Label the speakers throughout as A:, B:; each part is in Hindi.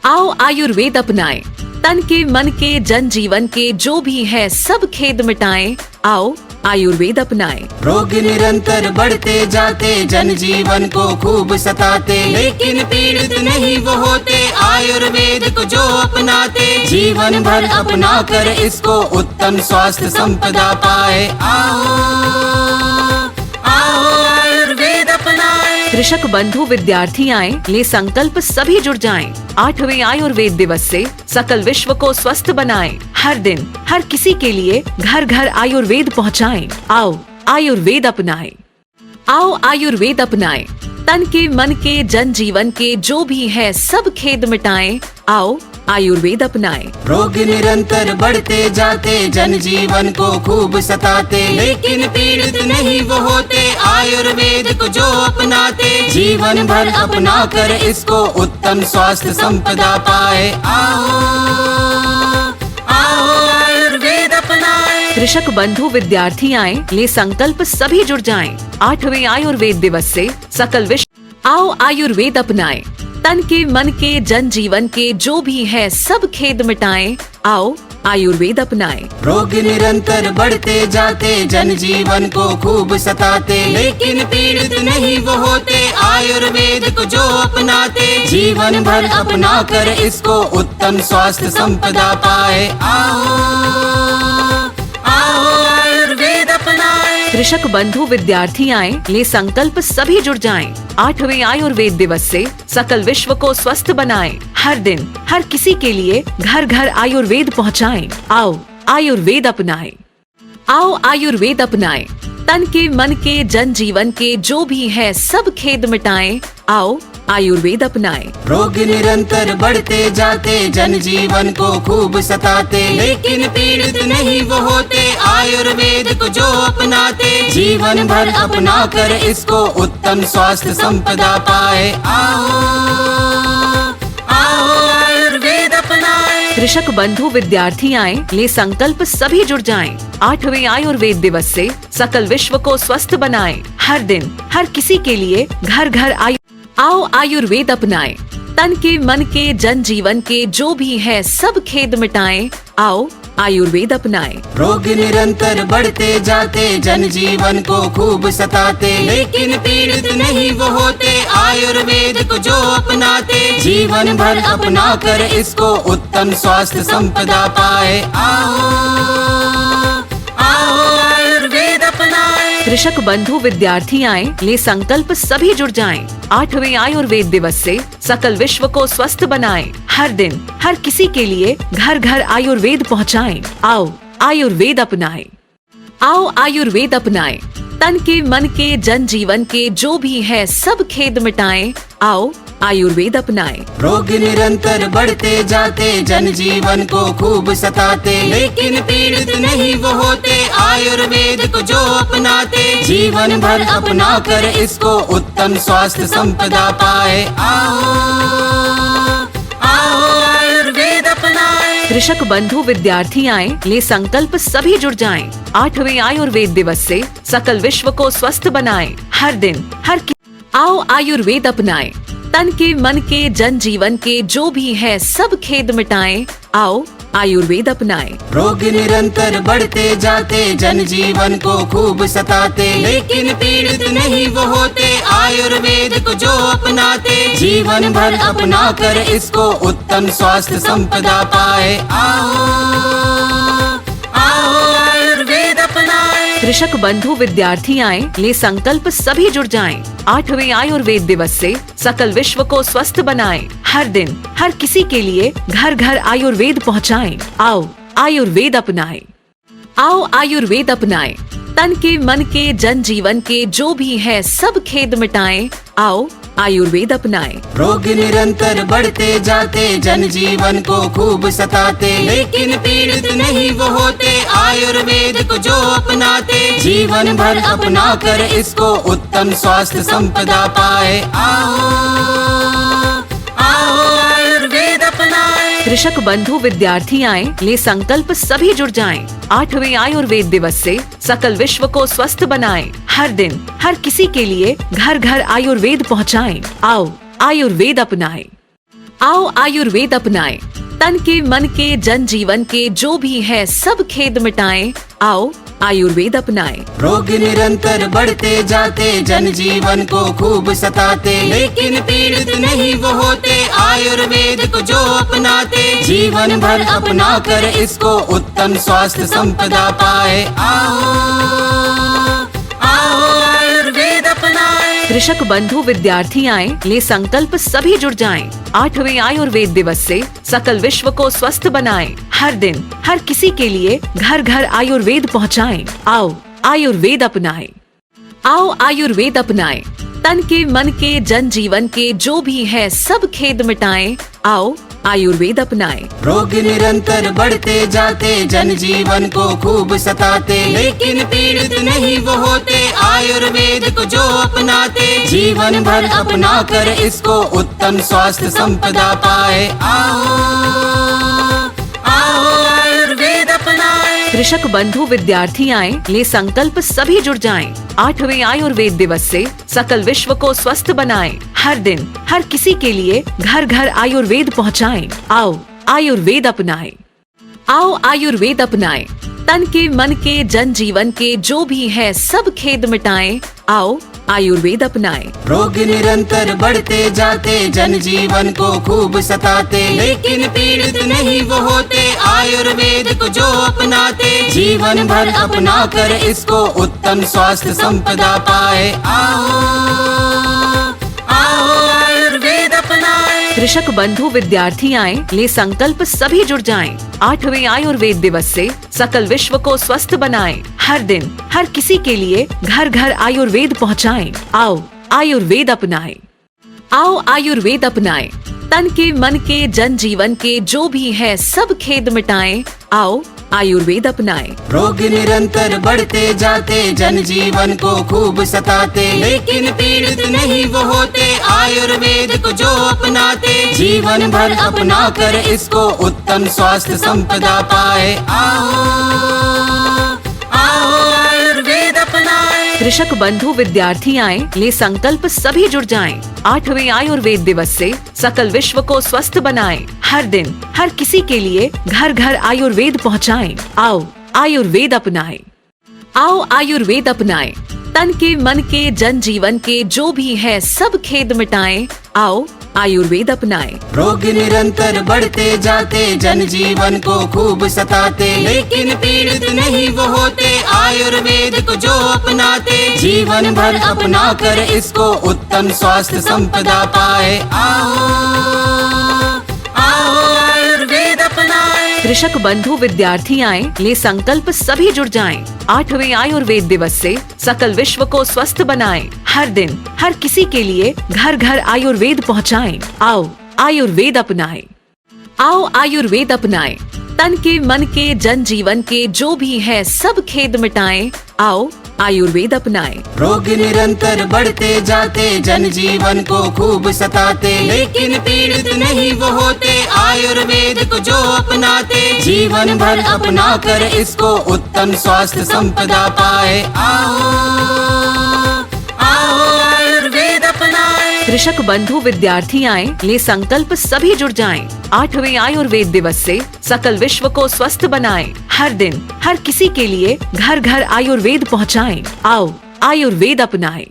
A: आओ आयुर्वेद अपनाएं, तन के मन के जन जीवन के जो भी है सब खेद मिटाएं। आओ आयुर्वेद अपनाएं।
B: रोग निरंतर बढ़ते जाते, जन जीवन को खूब सताते, लेकिन पीड़ित नहीं वो होते आयुर्वेद को जो अपनाते। जीवन भर अपना कर इसको उत्तम स्वास्थ्य संपदा पाए। आओ आओ आयुर्वेद अपनाएं।
A: कृषक बंधु विद्यार्थी आए, ले संकल्प सभी जुड़ जाएं। 8वें आयुर्वेद दिवस से सकल विश्व को स्वस्थ बनाएं। हर दिन हर किसी के लिए घर घर आयुर्वेद पहुंचाएं। आओ आयुर्वेद अपनाएं। आओ आयुर्वेद अपनाएं, तन के मन के जन जीवन के जो भी है सब खेद मिटाएं। आओ आयुर्वेद अपनाएं।
B: रोग निरंतर बढ़ते जाते, जन जीवन को खूब सताते, लेकिन पीड़ित नहीं वो होते आयुर्वेद को जो अपनाते। जीवन भर अपना कर इसको उत्तम स्वास्थ्य संपदा पाए। आओ आओ आयुर्वेद अपनाएं।
A: कृषक बंधु विद्यार्थी आए, ले संकल्प सभी जुड़ जाएं। 8वें आयुर्वेद दिवस से सकल विश्व। आओ आयुर्वेद अपनाएं, तन के मन के जन जीवन के जो भी है सब खेद मिटाएं। आओ आयुर्वेद अपनाएं।
B: रोग निरंतर बढ़ते जाते, जन जीवन को खूब सताते, लेकिन पीड़ित नहीं वो होते आयुर्वेद को जो अपनाते। जीवन भर अपना कर इसको उत्तम स्वास्थ्य संपदा पाए। आओ आओ आयुर्वेद अपनाएं।
A: कृषक बंधु विद्यार्थी आए, ले संकल्प सभी जुड़ जाएं। 8वें आयुर्वेद दिवस से सकल विश्व को स्वस्थ बनाएं। हर दिन हर किसी के लिए घर घर आयुर्वेद पहुंचाएं। आओ आयुर्वेद अपनाएं। आओ आयुर्वेद अपनाएं, तन के मन के जन जीवन के जो भी है सब खेद मिटाएं। आओ आयुर्वेद अपनाएं।
B: रोग निरंतर बढ़ते जाते, जन जीवन को खूब सताते, लेकिन पीड़ित नहीं वो होते आयुर्वेद को जो अपनाते। जीवन भर अपना कर इसको उत्तम स्वास्थ्य संपदा पाए। आओ आओ आयुर्वेद अपनाएं।
A: कृषक बंधु विद्यार्थी आए, ले संकल्प सभी जुड़ जाएं। 8वें आयुर्वेद दिवस से सकल विश्व को स्वस्थ बनाएं। हर दिन हर किसी के लिए घर घर आओ आयुर्वेद अपनाएं, तन के मन के जन जीवन के जो भी है सब खेद मिटाएं। आओ आयुर्वेद अपनाएं।
B: रोग निरंतर बढ़ते जाते, जन जीवन को खूब सताते, लेकिन पीड़ित नहीं वो होते आयुर्वेद को जो अपनाते। जीवन भर अपना कर इसको उत्तम स्वास्थ्य संपदा पाए। आओ आओ आयुर्वेद अपनाएं।
A: कृषक बंधु विद्यार्थी आए, ले संकल्प सभी जुड़ जाएं। 8वें आयुर्वेद दिवस से सकल विश्व को स्वस्थ बनाएं। हर दिन हर किसी के लिए घर घर आयुर्वेद पहुंचाएं। आओ आयुर्वेद अपनाएं। आओ आयुर्वेद अपनाएं, तन के मन के जन जीवन के जो भी है सब खेद मिटाएं। आओ आयुर्वेद अपनाएं।
B: रोग निरंतर बढ़ते जाते, जन जीवन को खूब सताते, लेकिन पीड़ित नहीं वो होते आयुर्वेद को जो अपनाते। जीवन भर अपना कर इसको उत्तम स्वास्थ्य संपदा पाए। आओ आओ आयुर्वेद अपनाएं।
A: कृषक बंधु विद्यार्थी आए, ले संकल्प सभी जुड़ जाएं। 8वें आयुर्वेद दिवस से सकल विश्व को स्वस्थ बनाएं। हर दिन आओ आयुर्वेद अपनाएं, तन के मन के जन जीवन के जो भी है सब खेद मिटाएं। आओ आयुर्वेद अपनाएं।
B: रोग निरंतर बढ़ते जाते, जन जीवन को खूब सताते, लेकिन पीड़ित नहीं वो होते आयुर्वेद को जो अपनाते। जीवन भर अपना कर इसको उत्तम स्वास्थ्य संपदा पाए। आओ आओ आयुर्वेद अपनाएं।
A: कृषक बंधु विद्यार्थी आए, ले संकल्प सभी जुड़ जाएं। 8वें आयुर्वेद दिवस से सकल विश्व को स्वस्थ बनाएं। हर दिन हर किसी के लिए घर घर आयुर्वेद पहुंचाएं। आओ आयुर्वेद अपनाएं। आओ आयुर्वेद अपनाएं, तन के मन के जन जीवन के जो भी है सब खेद मिटाएं। आओ आयुर्वेद अपनाएं।
B: रोग निरंतर बढ़ते जाते, जन जीवन को खूब सताते, लेकिन पीड़ित नहीं वो होते आयुर्वेद को जो अपनाते। जीवन भर अपना कर इसको उत्तम स्वास्थ्य संपदा पाए। आओ आओ आयुर्वेद अपनाएं।
A: कृषक बंधु विद्यार्थी आए, ले संकल्प सभी जुड़ जाएं। 8वें आयुर्वेद दिवस से सकल विश्व को स्वस्थ बनाएं। हर दिन हर किसी के लिए घर घर आयुर्वेद पहुंचाएं। आओ आयुर्वेद अपनाएं। आओ आयुर्वेद अपनाएं, तन के मन के जन जीवन के जो भी है सब खेद मिटाएं। आओ आयुर्वेद अपनाएं।
B: रोग निरंतर बढ़ते जाते, जन जीवन को खूब सताते, लेकिन पीड़ित नहीं वो होते, आयुर्वेद को जो अपनाते, जीवन भर अपना कर इसको उत्तम स्वास्थ्य संपदा पाए। आओ आओ आयुर्वेद अपनाए।
A: कृषक बंधु विद्यार्थी आए, ले संकल्प सभी जुड़ जाएं। 8वें आयुर्वेद दिवस से सकल विश्व को स्वस्थ बनाएं। हर दिन हर किसी के लिए घर घर आयुर्वेद पहुंचाएं। आओ आयुर्वेद अपनाएं। आओ आयुर्वेद अपनाएं, तन के मन के जन जीवन के जो भी है सब खेद मिटाएं। आओ आयुर्वेद अपनाएं।
B: रोग निरंतर बढ़ते जाते, जन जीवन को खूब सताते, लेकिन पीड़ित नहीं वो होते, आयुर्वेद को जो अपनाते, जीवन भर अपना कर इसको उत्तम स्वास्थ्य संपदा पाए। आओ आओ आयुर्वेद अपनाए।
A: कृषक बंधु विद्यार्थी आए, ले संकल्प सभी जुड़ जाएं। 8वें आयुर्वेद दिवस से सकल विश्व को स्वस्थ बनाएं। हर दिन हर किसी के लिए घर घर आयुर्वेद पहुंचाएं। आओ आयुर्वेद अपनाएं। आओ आयुर्वेद अपनाएं, तन के मन के जन जीवन के जो भी है सब खेद मिटाएं। आओ आयुर्वेद अपनाएं।
B: रोग निरंतर बढ़ते जाते, जन जीवन को खूब सताते, लेकिन पीड़ित नहीं वो होते, आयुर्वेद को जो अपनाते, जीवन भर अपना कर इसको उत्तम स्वास्थ्य संपदा पाए। आओ आओ आयुर्वेद अपनाए।
A: कृषक बंधु विद्यार्थी आए, ले संकल्प सभी जुड़ जाएं। 8वें आयुर्वेद दिवस से सकल विश्व को स्वस्थ बनाएं। हर दिन हर किसी के लिए घर घर आयुर्वेद पहुंचाएं। आओ आयुर्वेद अपनाएं। आओ आयुर्वेद अपनाएं, तन के मन के जन जीवन के जो भी है सब खेद मिटाएं। आओ आयुर्वेद अपनाएं।
B: रोग निरंतर बढ़ते जाते, जन जीवन को खूब सताते, लेकिन पीड़ित नहीं वो होते, आयुर्वेद को जो अपनाते, जीवन भर अपना कर इसको उत्तम स्वास्थ्य संपदा पाए। आओ आओ आयुर्वेद अपनाए।
A: कृषक बंधु विद्यार्थी आए, ले संकल्प सभी जुड़ जाएं। 8वें आयुर्वेद दिवस से सकल विश्व को स्वस्थ बनाएं। हर दिन हर किसी के लिए घर घर आयुर्वेद पहुंचाएं। आओ आयुर्वेद अपनाएं। आओ आयुर्वेद अपनाएं, तन के मन के जन जीवन के जो भी है सब खेद मिटाएं। आओ आयुर्वेद अपनाएं।
B: रोग निरंतर बढ़ते जाते, जन जीवन को खूब सताते, लेकिन पीड़ित नहीं वो होते, आयुर्वेद को जो अपनाते, जीवन भर अपना कर इसको उत्तम स्वास्थ्य संपदा पाए। आओ आओ आयुर्वेद अपनाए।
A: कृषक बंधु विद्यार्थी आए, ले संकल्प सभी जुड़ जाएं। 8वें आयुर्वेद दिवस से सकल विश्व को स्वस्थ बनाएं। हर दिन हर किसी के लिए घर घर आयुर्वेद पहुंचाएं। आओ आयुर्वेद अपनाएं। आओ आयुर्वेद अपनाएं, तन के मन के जन जीवन के जो भी है सब खेद मिटाएं। आओ आयुर्वेद अपनाएं।
B: रोग निरंतर बढ़ते जाते, जन जीवन को खूब सताते, लेकिन पीड़ित नहीं वो होते, आयुर्वेद को जो अपनाते, जीवन भर अपना कर इसको उत्तम स्वास्थ्य संपदा पाए। आओ आओ आयुर्वेद अपनाए।
A: कृषक बंधु विद्यार्थी आए, ले संकल्प सभी जुड़ जाएं। 8वें आयुर्वेद दिवस से सकल विश्व को स्वस्थ बनाएं। हर दिन हर किसी के लिए घर घर आयुर्वेद पहुंचाएं। आओ आयुर्वेद अपनाएं।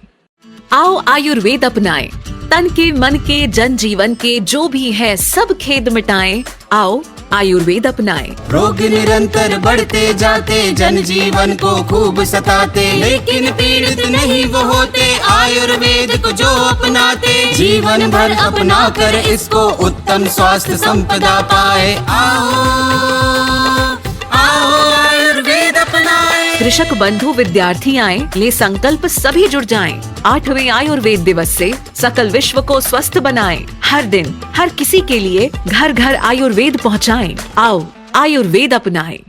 A: आओ आयुर्वेद अपनाएं, तन के मन के जन जीवन के जो भी है सब खेद मिटाएं। आओ आयुर्वेद अपनाएं।
B: रोग निरंतर बढ़ते जाते, जन जीवन को खूब सताते, लेकिन पीड़ित नहीं वो होते, आयुर्वेद को जो अपनाते, जीवन भर अपना कर इसको उत्तम स्वास्थ्य संपदा पाए। आओ आओ आयुर्वेद अपनाए।
A: कृषक बंधु विद्यार्थी आए, ले संकल्प सभी जुड़ जाएं। 8वें आयुर्वेद दिवस से सकल विश्व को स्वस्थ बनाएं। हर दिन हर किसी के लिए घर घर आयुर्वेद पहुंचाएं। आओ आयुर्वेद अपनाएं।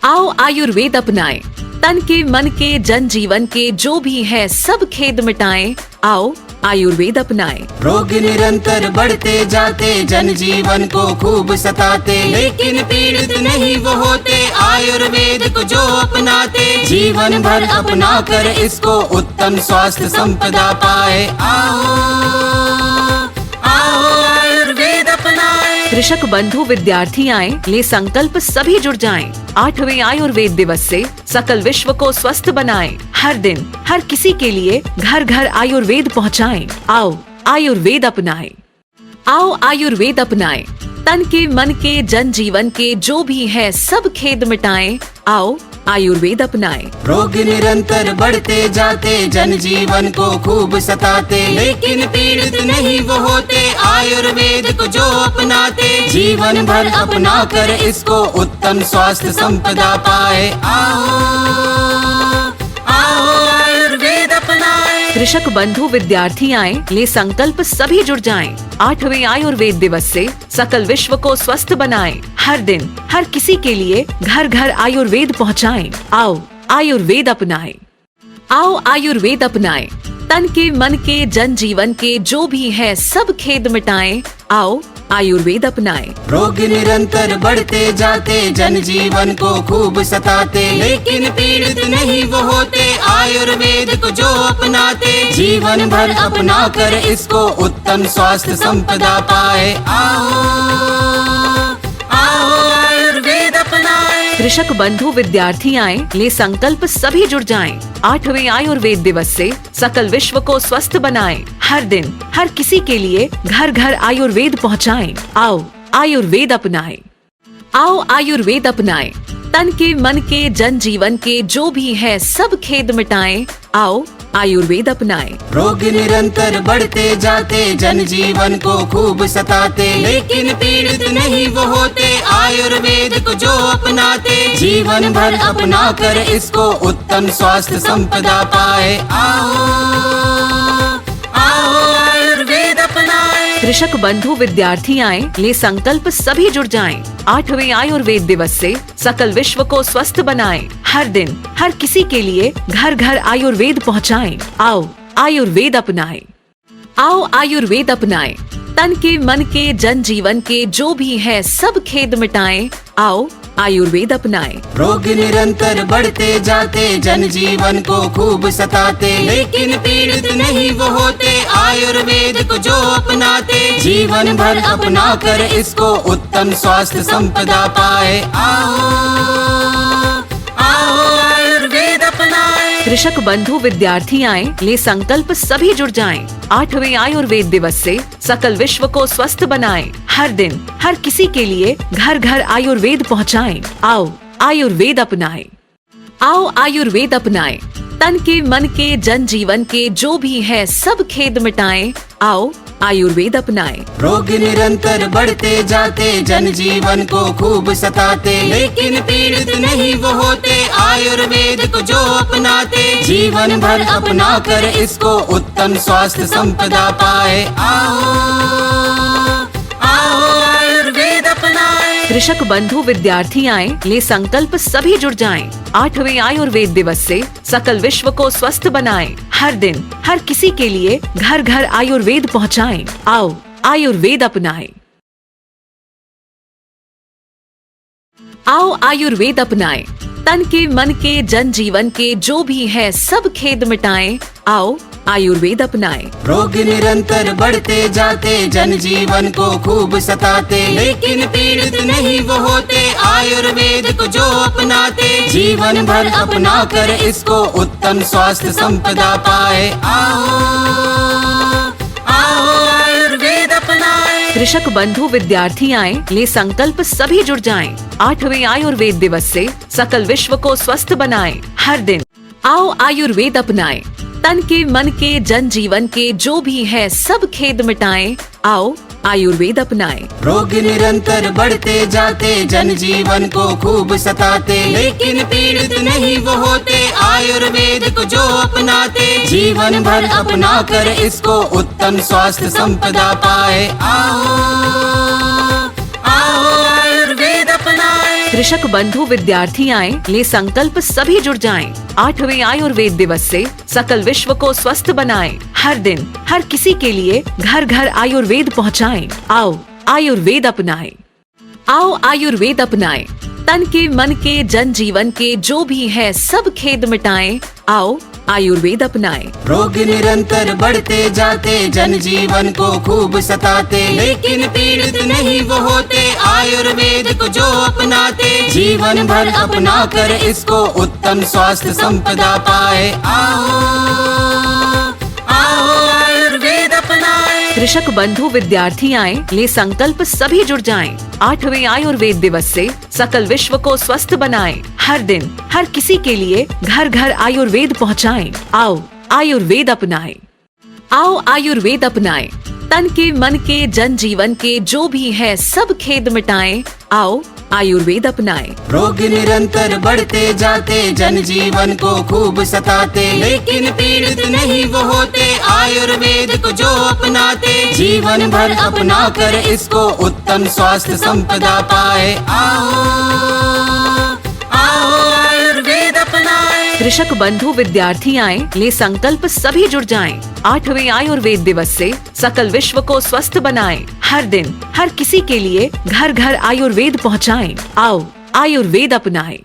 A: आओ आयुर्वेद अपनाएं, तन के मन के जन जीवन के जो भी है सब खेद मिटाएं। आओ आयुर्वेद अपनाएं।
B: रोग निरंतर बढ़ते जाते, जन जीवन को खूब सताते, लेकिन पीड़ित नहीं वो होते, आयुर्वेद को जो अपनाते, जीवन भर अपना कर इसको उत्तम स्वास्थ्य संपदा पाए। आओ आओ आयुर्वेद अपनाए।
A: कृषक बंधु विद्यार्थी आए, ले संकल्प सभी जुड़ जाएं। 8वें आयुर्वेद दिवस से सकल विश्व को स्वस्थ बनाएं। हर दिन हर किसी के लिए घर घर आयुर्वेद पहुँचाएं। आओ आयुर्वेद अपनाएं। आओ आयुर्वेद अपनाएं। तन के मन के जन जीवन के जो भी है सब खेद मिटाएं। आओ आयुर्वेद अपनाएं।
B: रोग निरंतर बढ़ते जाते, जन जीवन को खूब सताते, लेकिन पीड़ित नहीं वो होते, आयुर्वेद को जो अपनाते, जीवन भर अपना कर इसको उत्तम स्वास्थ्य संपदा पाए। आओ आयुर्वेद अपनाए।
A: कृषक बंधु विद्यार्थी आए, ले संकल्प सभी जुड़ जाएं। 8वें आयुर्वेद दिवस से सकल विश्व को स्वस्थ बनाएं। हर दिन हर किसी के लिए घर घर आयुर्वेद पहुँचाएं। आओ आयुर्वेद अपनाएं। आओ आयुर्वेद अपनाएं। तन के मन के जन जीवन के जो भी है सब खेद मिटाएं। आओ आयुर्वेद अपनाएं।
B: रोग निरंतर बढ़ते जाते, जन जीवन को खूब सताते, लेकिन पीड़ित नहीं वो होते, आयुर्वेद को जो अपनाते, जीवन भर अपना कर इसको उत्तम स्वास्थ्य संपदा पाए। आओ आयुर्वेद अपनाए।
A: कृषक बंधु विद्यार्थी आए, ले संकल्प सभी जुड़ जाएं। 8वें आयुर्वेद दिवस से सकल विश्व को स्वस्थ बनाएं। हर दिन हर किसी के लिए घर घर आयुर्वेद पहुँचाएं। आओ आयुर्वेद अपनाएं। आओ आयुर्वेद अपनाएं। तन के मन के जन जीवन के जो भी है सब खेद मिटाएं। आओ आयुर्वेद अपनाएं।
B: रोग निरंतर बढ़ते जाते, जन जीवन को खूब सताते, लेकिन पीड़ित नहीं वो होते, आयुर्वेद को जो अपनाते, जीवन भर अपना कर इसको उत्तम स्वास्थ्य संपदा पाए। आओ आयुर्वेद अपनाए।
A: कृषक बंधु विद्यार्थी आए, ले संकल्प सभी जुड़ जाएं। 8वें आयुर्वेद दिवस से सकल विश्व को स्वस्थ बनाएं। हर दिन हर किसी के लिए घर घर आयुर्वेद पहुँचाएं। आओ आयुर्वेद अपनाएं। आओ आयुर्वेद अपनाएं। तन के मन के जन जीवन के जो भी है सब खेद मिटाएं। आओ आयुर्वेद अपनाएं।
B: रोग निरंतर बढ़ते जाते, जन जीवन को खूब सताते, लेकिन पीड़ित नहीं वो होते, आयुर्वेद को जो अपनाते, जीवन भर अपना कर इसको उत्तम स्वास्थ्य संपदा पाए। आओ आयुर्वेद अपनाए।
A: कृषक बंधु विद्यार्थी आए, ले संकल्प सभी जुड़ जाएं। 8वें आयुर्वेद दिवस से सकल विश्व को स्वस्थ बनाएं। हर दिन हर किसी के लिए घर घर आयुर्वेद पहुँचाएं। आओ आयुर्वेद अपनाएं। आओ आयुर्वेद अपनाएं। तन के मन के जन जीवन के जो भी है सब खेद मिटाएं। आओ आयुर्वेद अपनाएं।
B: रोग निरंतर बढ़ते जाते, जन जीवन को खूब सताते, लेकिन पीड़ित नहीं वो होते, आयुर्वेद को जो अपनाते, जीवन भर अपना कर इसको उत्तम स्वास्थ्य संपदा पाए। आओ आयुर्वेद अपनाए।
A: कृषक बंधु विद्यार्थी आए, ले संकल्प सभी जुड़ जाएं। 8वें आयुर्वेद दिवस से सकल विश्व को स्वस्थ बनाएं। हर दिन हर किसी के लिए घर घर आयुर्वेद पहुँचाएं। आओ आयुर्वेद अपनाएं। आओ आयुर्वेद अपनाएं। तन के मन के जन जीवन के जो भी है सब खेद मिटाएं। आओ आयुर्वेद अपनाएं।
B: रोग निरंतर बढ़ते जाते, जन जीवन को खूब सताते, लेकिन पीड़ित नहीं वो होते, आयुर्वेद को जो अपनाते, जीवन भर अपना कर इसको उत्तम स्वास्थ्य संपदा पाए। आओ आयुर्वेद अपनाए।
A: कृषक बंधु विद्यार्थी आए, ले संकल्प सभी जुड़ जाएं। 8वें आयुर्वेद दिवस से सकल विश्व को स्वस्थ बनाएं। हर दिन आओ आयुर्वेद अपनाएं। तन के मन के जन जीवन के जो भी है सब खेद मिटाएं। आओ आयुर्वेद अपनाएं।
B: रोग निरंतर बढ़ते जाते, जन जीवन को खूब सताते, लेकिन पीड़ित नहीं वो होते, आयुर्वेद को जो अपनाते, जीवन भर अपना कर इसको उत्तम स्वास्थ्य संपदा पाए। आओ आयुर्वेद अपनाए।
A: कृषक बंधु विद्यार्थी आए, ले संकल्प सभी जुड़ जाएं। 8वें आयुर्वेद दिवस से सकल विश्व को स्वस्थ बनाएं। हर दिन हर किसी के लिए घर घर आयुर्वेद पहुँचाएं। आओ आयुर्वेद अपनाएं। आओ आयुर्वेद अपनाएं। तन के मन के जन जीवन के जो भी है सब खेद मिटाएं। आओ आयुर्वेद अपनाएं।
B: रोग निरंतर बढ़ते जाते, जनजीवन को खूब सताते, लेकिन पीड़ित नहीं वो होते आयुर्वेद को जो अपनाते। जीवन भर अपना कर इसको उत्तम स्वास्थ्य संपदा पाए। आओ आओ आयुर्वेद अपनाएं।
A: कृषक बंधु विद्यार्थी आए, ले संकल्प सभी जुड़ जाएं। 8वें आयुर्वेद दिवस से सकल विश्व को स्वस्थ बनाएं। हर दिन हर किसी के लिए घर घर आयुर्वेद पहुँचाएं। आओ आयुर्वेद अपनाएं। आओ आयुर्वेद अपनाएं। तन के मन के जन जीवन के जो भी है सब खेद मिटाएं। आओ आयुर्वेद अपनाएं।
B: रोग निरंतर बढ़ते जाते, जनजीवन को खूब सताते, लेकिन पीड़ित नहीं वो होते आयुर्वेद को जो अपनाते। जीवन भर अपना कर इसको उत्तम स्वास्थ्य संपदा पाए। आओ आओ आयुर्वेद अपनाएं।
A: कृषक बंधु विद्यार्थी आए, ले संकल्प सभी जुड़ जाएं। 8वें आयुर्वेद दिवस से सकल विश्व को स्वस्थ बनाएं। हर दिन हर किसी के लिए घर घर आयुर्वेद पहुँचाएं। आओ आयुर्वेद अपनाएं।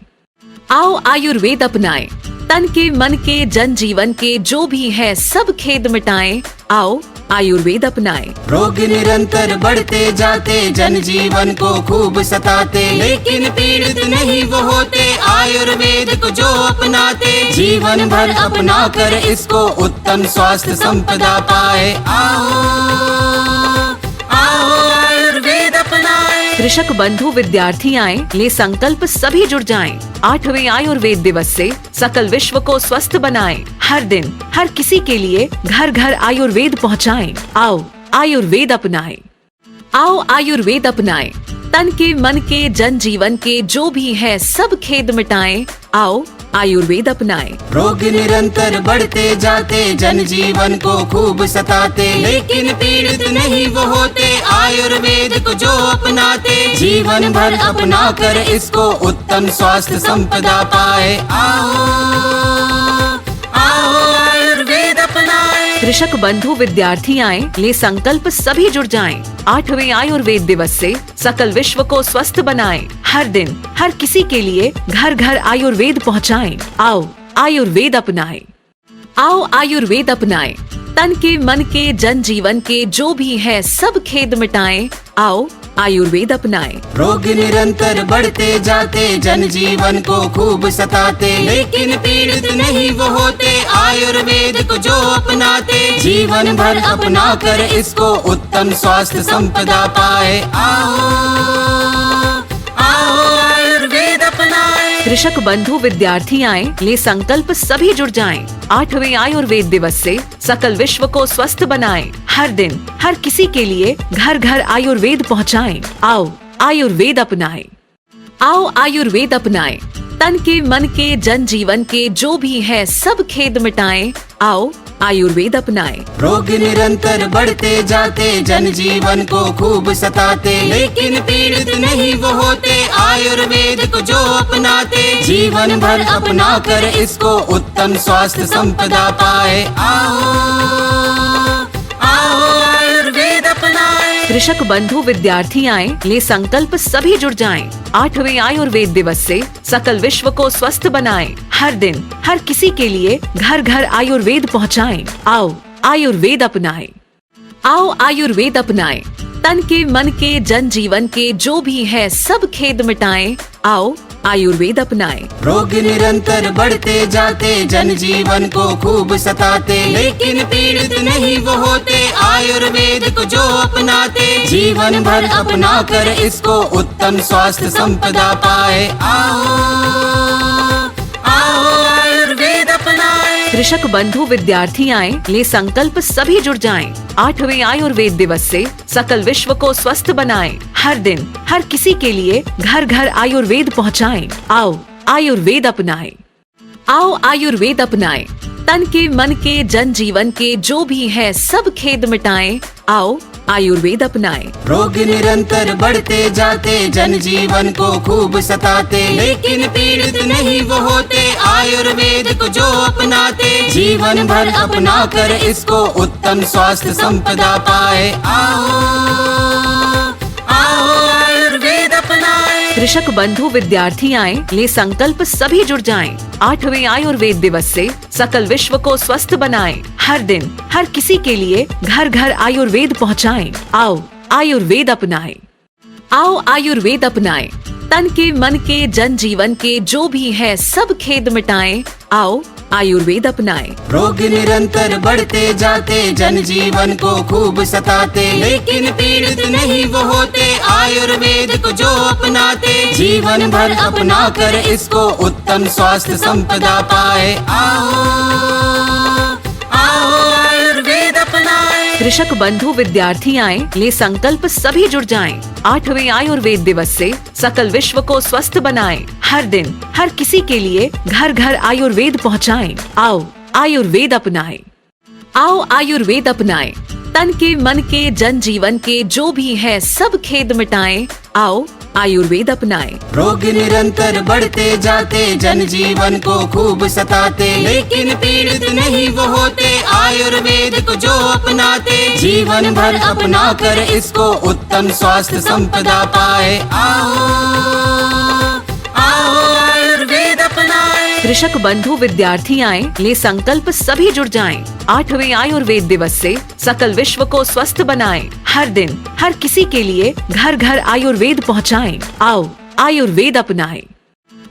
A: आओ आयुर्वेद अपनाएं। तन के मन के जन जीवन के जो भी है सब खेद मिटाएं। आओ आयुर्वेद अपनाएं।
B: रोग निरंतर बढ़ते जाते, जनजीवन को खूब सताते, लेकिन पीड़ित नहीं वो होते आयुर्वेद को जो अपनाते। जीवन भर अपना कर इसको उत्तम स्वास्थ्य संपदा पाए। आओ आओ आयुर्वेद अपनाएं।
A: कृषक बंधु विद्यार्थी आए, ले संकल्प सभी जुड़ जाएं। 8वें आयुर्वेद दिवस से सकल विश्व को स्वस्थ बनाएं। हर दिन हर किसी के लिए घर घर आयुर्वेद पहुँचाएं। आओ आयुर्वेद अपनाएं। आओ आयुर्वेद अपनाएं। तन के मन के जन जीवन के जो भी है सब खेद मिटाएं। आओ आयुर्वेद अपनाएं।
B: रोग निरंतर बढ़ते जाते, जनजीवन को खूब सताते, लेकिन पीड़ित नहीं वो होते आयुर्वेद को जो अपनाते। जीवन भर अपना कर इसको उत्तम स्वास्थ्य संपदा पाए। आओ आओ आयुर्वेद अपनाएं।
A: कृषक बंधु विद्यार्थी आए, ले संकल्प सभी जुड़ जाएं। 8वें आयुर्वेद दिवस से सकल विश्व को स्वस्थ बनाएं। हर दिन हर किसी के लिए घर घर आयुर्वेद पहुँचाएं। आओ आयुर्वेद अपनाएं। आओ आयुर्वेद अपनाएं। तन के मन के जन जीवन के जो भी है सब खेद मिटाएं। आओ आयुर्वेद अपनाएं।
B: रोग निरंतर बढ़ते जाते, जनजीवन को खूब सताते, लेकिन पीड़ित नहीं वो होते आयुर्वेद को जो अपनाते। जीवन भर अपना कर इसको उत्तम स्वास्थ्य संपदा पाए। आओ आओ आयुर्वेद अपनाएं।
A: कृषक बंधु विद्यार्थी आए, ले संकल्प सभी जुड़ जाएं। 8वें आयुर्वेद दिवस से सकल विश्व को स्वस्थ बनाएं। हर दिन हर किसी के लिए घर घर आयुर्वेद पहुँचाएं। आओ आयुर्वेद अपनाएं। आओ आयुर्वेद अपनाएं। तन के मन के जन जीवन के जो भी है सब खेद मिटाएं। आओ आयुर्वेद अपनाएं।
B: रोग निरंतर बढ़ते जाते, जनजीवन को खूब सताते, लेकिन पीड़ित नहीं वो होते आयुर्वेद को जो अपनाते। जीवन भर अपना कर इसको उत्तम स्वास्थ्य संपदा पाए। आओ आओ आयुर्वेद अपनाएं।
A: कृषक बंधु विद्यार्थी आए, ले संकल्प सभी जुड़ जाएं। 8वें आयुर्वेद दिवस से सकल विश्व को स्वस्थ बनाएं। हर दिन हर किसी के लिए घर घर आयुर्वेद पहुँचाएं। आओ आयुर्वेद अपनाएं। आओ आयुर्वेद अपनाएं। तन के मन के जन जीवन के जो भी है सब खेद मिटाएं। आओ आयुर्वेद अपनाएं।
B: रोग निरंतर बढ़ते जाते, जनजीवन को खूब सताते, लेकिन पीड़ित नहीं वो होते आयुर्वेद को जो अपनाते। जीवन भर अपना कर इसको उत्तम स्वास्थ्य संपदा पाए। आओ आओ आयुर्वेद अपनाएं।
A: कृषक बंधु विद्यार्थी आए, ले संकल्प सभी जुड़ जाएं। 8वें आयुर्वेद दिवस से सकल विश्व को स्वस्थ बनाएं। हर दिन हर किसी के लिए घर घर आयुर्वेद पहुँचाएं। आओ आयुर्वेद अपनाएं। आओ आयुर्वेद अपनाएं। तन के मन के जन जीवन के जो भी है सब खेद मिटाएं। आओ आयुर्वेद अपनाएं।
B: रोग निरंतर बढ़ते जाते, जनजीवन को खूब सताते, लेकिन पीड़ित नहीं वो होते आयुर्वेद को जो अपनाते। जीवन भर अपना कर इसको उत्तम स्वास्थ्य संपदा पाए। आओ आओ आयुर्वेद अपनाएं।
A: कृषक बंधु विद्यार्थी आए, ले संकल्प सभी जुड़ जाएं। 8वें आयुर्वेद दिवस से सकल विश्व को स्वस्थ बनाएं। हर दिन हर किसी के लिए घर घर आयुर्वेद पहुँचाएं। आओ आयुर्वेद अपनाएं। आओ आयुर्वेद अपनाएं। तन के मन के जन जीवन के जो भी है सब खेद मिटाएं। आओ आयुर्वेद अपनाएं।
B: रोग निरंतर बढ़ते जाते, जन जीवन को खूब सताते, लेकिन पीड़ित नहीं वो होते आयुर्वेद को जो अपनाते। जीवन भर अपना कर इसको उत्तम स्वास्थ्य संपदा पाए। आओ आओ आयुर्वेद अपनाए।
A: कृषक बंधु विद्यार्थी आए, ले संकल्प सभी जुड़ जाएं। 8वें आयुर्वेद दिवस से सकल विश्व को स्वस्थ बनाएं। हर दिन हर किसी के लिए घर घर आयुर्वेद पहुँचाएं। आओ आयुर्वेद अपनाएं। आओ आयुर्वेद अपनाएं। तन के मन के जन जीवन के जो भी है सब खेद मिटाएं। आओ आयुर्वेद अपनाएं।
B: रोग निरंतर बढ़ते जाते, जन जीवन को खूब सताते, लेकिन पीड़ित नहीं वो होते आयुर्वेद को जो अपनाते। जीवन भर अपना कर इसको उत्तम स्वास्थ्य संपदा पाए। आओ आओ आयुर्वेद अपनाए।
A: कृषक बंधु विद्यार्थी आए, ले संकल्प सभी जुड़ जाएं। 8वें आयुर्वेद दिवस से सकल विश्व को स्वस्थ बनाएं। हर दिन हर किसी के लिए घर घर आयुर्वेद पहुँचाएं। आओ आयुर्वेद अपनाएं।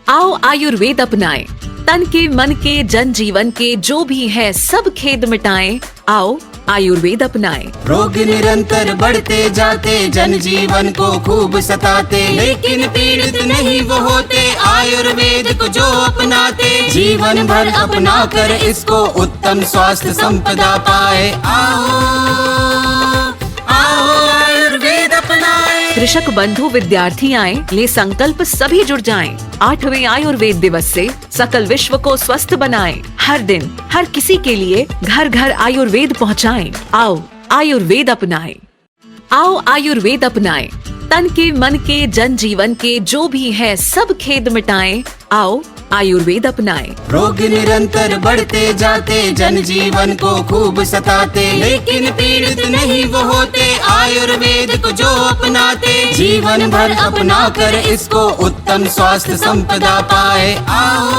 A: आओ आयुर्वेद अपनाएं। तन के मन के जन जीवन के जो भी है सब खेद मिटाएं। आओ आयुर्वेद अपनाएं।
B: रोग निरंतर बढ़ते जाते, जन जीवन को खूब सताते, लेकिन पीड़ित नहीं वो होते आयुर्वेद को जो अपनाते। जीवन भर अपना कर इसको उत्तम स्वास्थ्य संपदा पाए। आओ आओ आयुर्वेद अपनाए।
A: कृषक बंधु विद्यार्थी आए, ले संकल्प सभी जुड़ जाएं। 8वें आयुर्वेद दिवस से सकल विश्व को स्वस्थ बनाएं। हर दिन हर किसी के लिए घर घर आयुर्वेद पहुँचाएं। आओ आयुर्वेद अपनाएं। आओ आयुर्वेद अपनाएं। तन के मन के जन जीवन के जो भी है सब खेद मिटाएं। आओ आयुर्वेद अपनाएं।
B: रोग निरंतर बढ़ते जाते, जन जीवन को खूब सताते, लेकिन पीड़ित नहीं वो होते आयुर्वेद को जो अपनाते। जीवन भर अपना कर इसको उत्तम स्वास्थ्य संपदा पाए। आओ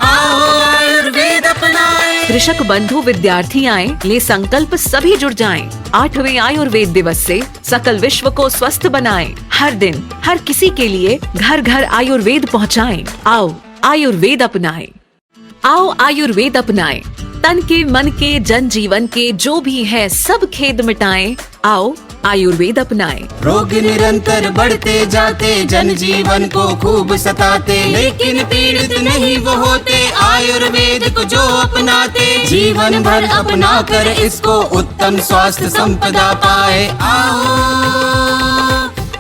B: आओ आयुर्वेद अपनाए।
A: कृषक बंधु विद्यार्थी आए, ले संकल्प सभी जुड़ जाएं। 8वें आयुर्वेद दिवस से सकल विश्व को स्वस्थ बनाएं। हर दिन हर किसी के लिए घर घर आयुर्वेद पहुँचाएं। आओ आयुर्वेद अपनाएं। आओ आयुर्वेद अपनाएं। तन के मन के जन जीवन के जो भी है सब खेद मिटाएं। आओ आयुर्वेद अपनाएं।
B: रोग निरंतर बढ़ते जाते, जन जीवन को खूब सताते, लेकिन पीड़ित नहीं वो होते आयुर्वेद को जो अपनाते। जीवन भर अपना कर इसको उत्तम स्वास्थ्य संपदा पाए। आओ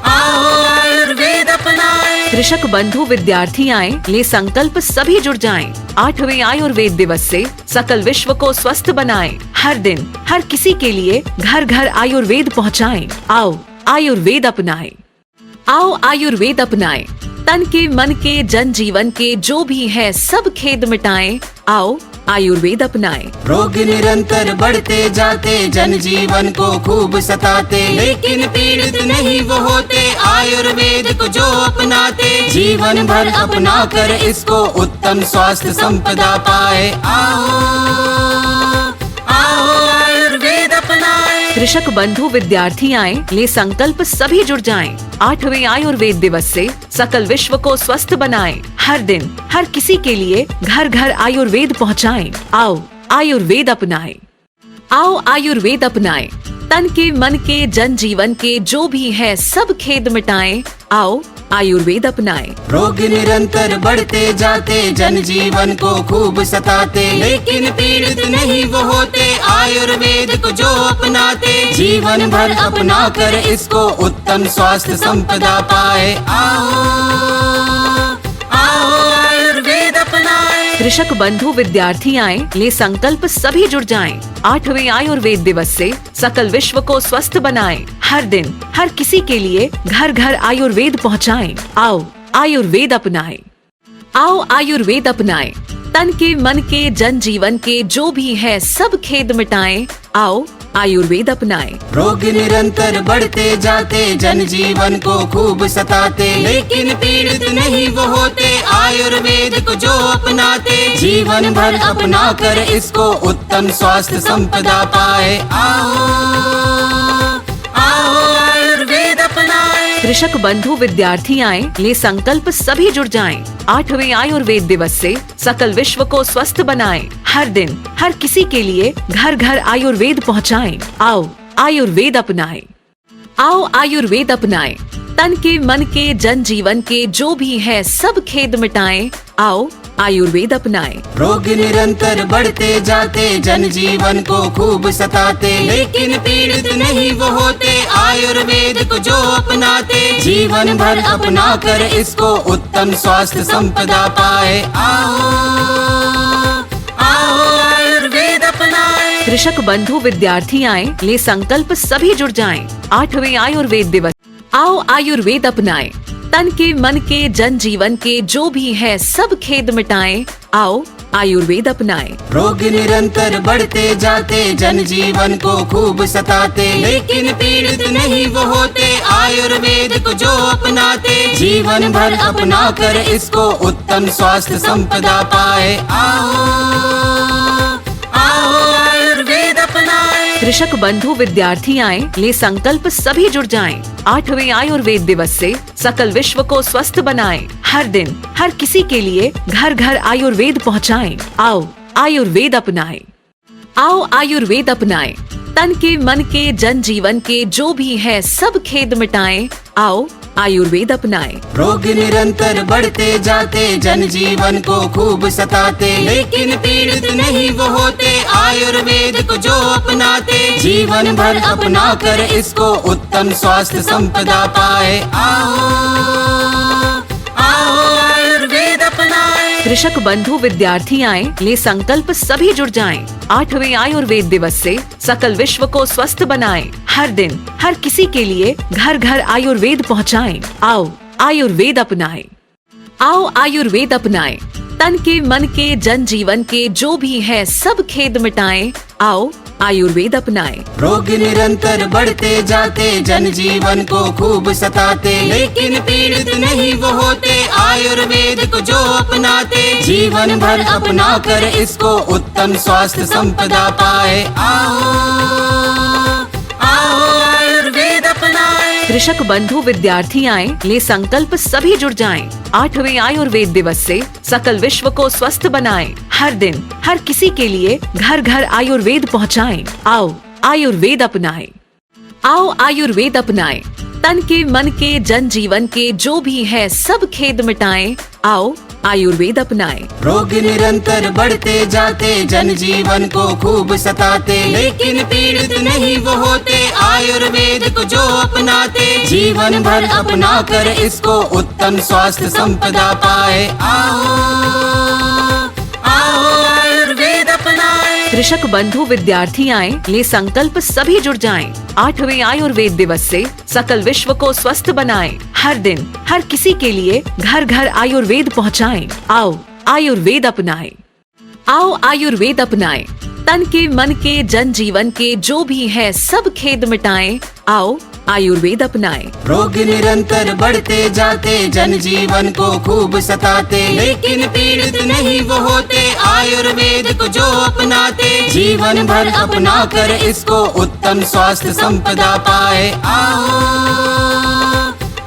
B: आओ आयुर्वेद अपनाए।
A: कृषक बंधु विद्यार्थी आए, ले संकल्प सभी जुड़ जाएं। 8वें आयुर्वेद दिवस से सकल विश्व को स्वस्थ बनाएं। हर दिन हर किसी के लिए घर घर आयुर्वेद पहुँचाएं। आओ आयुर्वेद अपनाएं। आओ आयुर्वेद अपनाएं। तन के मन के जन जीवन के जो भी है सब खेद मिटाएं। आओ आयुर्वेद अपनाएं।
B: रोग निरंतर बढ़ते जाते, जन जीवन को खूब सताते, लेकिन पीड़ित नहीं वो होते आयुर्वेद को जो अपनाते। जीवन भर अपना कर इसको उत्तम स्वास्थ्य संपदा पाए। आओ आओ आयुर्वेद अपनाए।
A: कृषक बंधु विद्यार्थी आए, ले संकल्प सभी जुड़ जाएं। 8वें आयुर्वेद दिवस से सकल विश्व को स्वस्थ बनाएं। हर दिन हर किसी के लिए घर घर आयुर्वेद पहुँचाएं। आओ आयुर्वेद अपनाएं। आओ आयुर्वेद अपनाएं। तन के मन के जन जीवन के जो भी है सब खेद मिटाएं। आओ आयुर्वेद अपनाएं।
B: रोग निरंतर बढ़ते जाते, जन जीवन को खूब सताते, लेकिन पीड़ित नहीं वो होते आयुर्वेद को जो अपनाते। जीवन भर अपना कर इसको उत्तम स्वास्थ्य संपदा पाए। आओ आओ आयुर्वेद अपनाए।
A: कृषक बंधु विद्यार्थी आए, ले संकल्प सभी जुड़ जाएं। 8वें आयुर्वेद दिवस से सकल विश्व को स्वस्थ बनाएं। हर दिन हर किसी के लिए घर घर आयुर्वेद पहुँचाएं। आओ आयुर्वेद अपनाएं। आओ आयुर्वेद अपनाएं। तन के मन के जन जीवन के जो भी है सब खेद मिटाएं। आओ आयुर्वेद अपनाएं।
B: रोग निरंतर बढ़ते जाते, जनजीवन को खूब सताते, लेकिन पीड़ित नहीं वो होते आयुर्वेद को जो अपनाते। जीवन भर अपना कर इसको उत्तम स्वास्थ्य संपदा पाए। आओ आओ आयुर्वेद अपनाएं।
A: कृषक बंधु विद्यार्थी आए, ले संकल्प सभी जुड़ जाएं। 8वें आयुर्वेद दिवस से सकल विश्व को स्वस्थ बनाएं। हर दिन हर किसी के लिए घर घर आयुर्वेद पहुंचाएं। आओ आयुर्वेद अपनाएं। आओ आयुर्वेद अपनाएं। तन के मन के जन जीवन के जो भी है सब खेद मिटाएं। आओ आयुर्वेद अपनाएं।
B: रोग निरंतर बढ़ते जाते, जनजीवन को खूब सताते, लेकिन पीड़ित नहीं वो होते आयुर्वेद को जो अपनाते। जीवन भर अपना कर इसको उत्तम स्वास्थ्य संपदा पाए। आओ आओ आयुर्वेद अपनाएं।
A: कृषक बंधु विद्यार्थी आए, ले संकल्प सभी जुड़ जाएं। 8वें आयुर्वेद दिवस। आओ आयुर्वेद अपनाएं। तन के मन के जन जीवन के जो भी है सब खेद मिटाएं। आओ आयुर्वेद अपनाएं।
B: रोग निरंतर बढ़ते जाते, जनजीवन को खूब सताते, लेकिन पीड़ित नहीं वो होते आयुर्वेद को जो अपनाते। जीवन भर अपना कर इसको उत्तम स्वास्थ्य संपदा पाए। आओ आओ आयुर्वेद अपनाएं।
A: कृषक बंधु विद्यार्थी आए, ले संकल्प सभी जुड़ जाएं। 8वें आयुर्वेद दिवस से सकल विश्व को स्वस्थ बनाएं। हर दिन हर किसी के लिए घर घर आयुर्वेद पहुंचाएं। आओ आयुर्वेद अपनाएं। आओ आयुर्वेद अपनाएं। तन के मन के जन जीवन के जो भी है सब खेद मिटाएं। आओ आयुर्वेद अपनाएं।
B: रोग निरंतर बढ़ते जाते, जनजीवन को खूब सताते, लेकिन पीड़ित नहीं वो होते आयुर्वेद को जो अपनाते। जीवन भर अपना कर इसको उत्तम स्वास्थ्य संपदा पाए। आओ आओ आयुर्वेद अपनाएं।
A: कृषक बंधु विद्यार्थी आए, ले संकल्प सभी जुड़ जाएं। 8वें आयुर्वेद दिवस से सकल विश्व को स्वस्थ बनाएं। हर दिन हर किसी के लिए घर घर आयुर्वेद पहुंचाएं। आओ आयुर्वेद अपनाएं। आओ आयुर्वेद अपनाएं। तन के मन के जन जीवन के जो भी है सब खेद मिटाएं। आओ आयुर्वेद अपनाएं।
B: रोग निरंतर बढ़ते जाते, जनजीवन को खूब सताते, लेकिन पीड़ित नहीं वो होते आयुर्वेद को जो अपनाते। जीवन भर अपना कर इसको उत्तम स्वास्थ्य संपदा पाए। आओ आओ आयुर्वेद अपनाएं।
A: कृषक बंधु विद्यार्थी आए, ले संकल्प सभी जुड़ जाएं। 8वें आयुर्वेद दिवस से सकल विश्व को स्वस्थ बनाएं। हर दिन हर किसी के लिए घर घर आयुर्वेद पहुंचाएं। आओ आयुर्वेद अपनाएं। आओ आयुर्वेद अपनाएं। तन के मन के जन जीवन के जो भी है सब खेद मिटाएं। आओ आयुर्वेद अपनाएं।
B: रोग निरंतर बढ़ते जाते, जनजीवन को खूब सताते, लेकिन पीड़ित नहीं वो होते आयुर्वेद को जो अपनाते। जीवन भर अपना कर इसको उत्तम स्वास्थ्य संपदा पाए। आओ आओ आयुर्वेद अपनाएं।
A: कृषक बंधु विद्यार्थी आए, ले संकल्प सभी जुड़ जाएं। 8वें आयुर्वेद दिवस से सकल विश्व को स्वस्थ बनाएं। हर दिन हर किसी के लिए घर घर आयुर्वेद पहुंचाएं। आओ आयुर्वेद अपनाएं। आओ आयुर्वेद अपनाएं। तन के मन के जन जीवन के जो भी है सब खेद मिटाएं। आओ आयुर्वेद अपनाएं।
B: रोग निरंतर बढ़ते जाते, जनजीवन को खूब सताते, लेकिन पीड़ित नहीं वो होते आयुर्वेद को जो अपनाते। जीवन भर अपना कर इसको उत्तम स्वास्थ्य संपदा पाए। आओ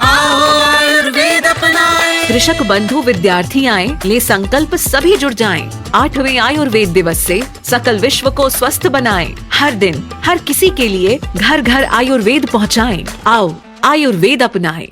B: आओ आयुर्वेद अपनाएं।
A: कृषक बंधु विद्यार्थी आए, ले संकल्प सभी जुड़ जाएं। 8वें आयुर्वेद दिवस से सकल विश्व को स्वस्थ बनाएं। हर दिन हर किसी के लिए घर घर आयुर्वेद पहुंचाएं। आओ आयुर्वेद अपनाएं।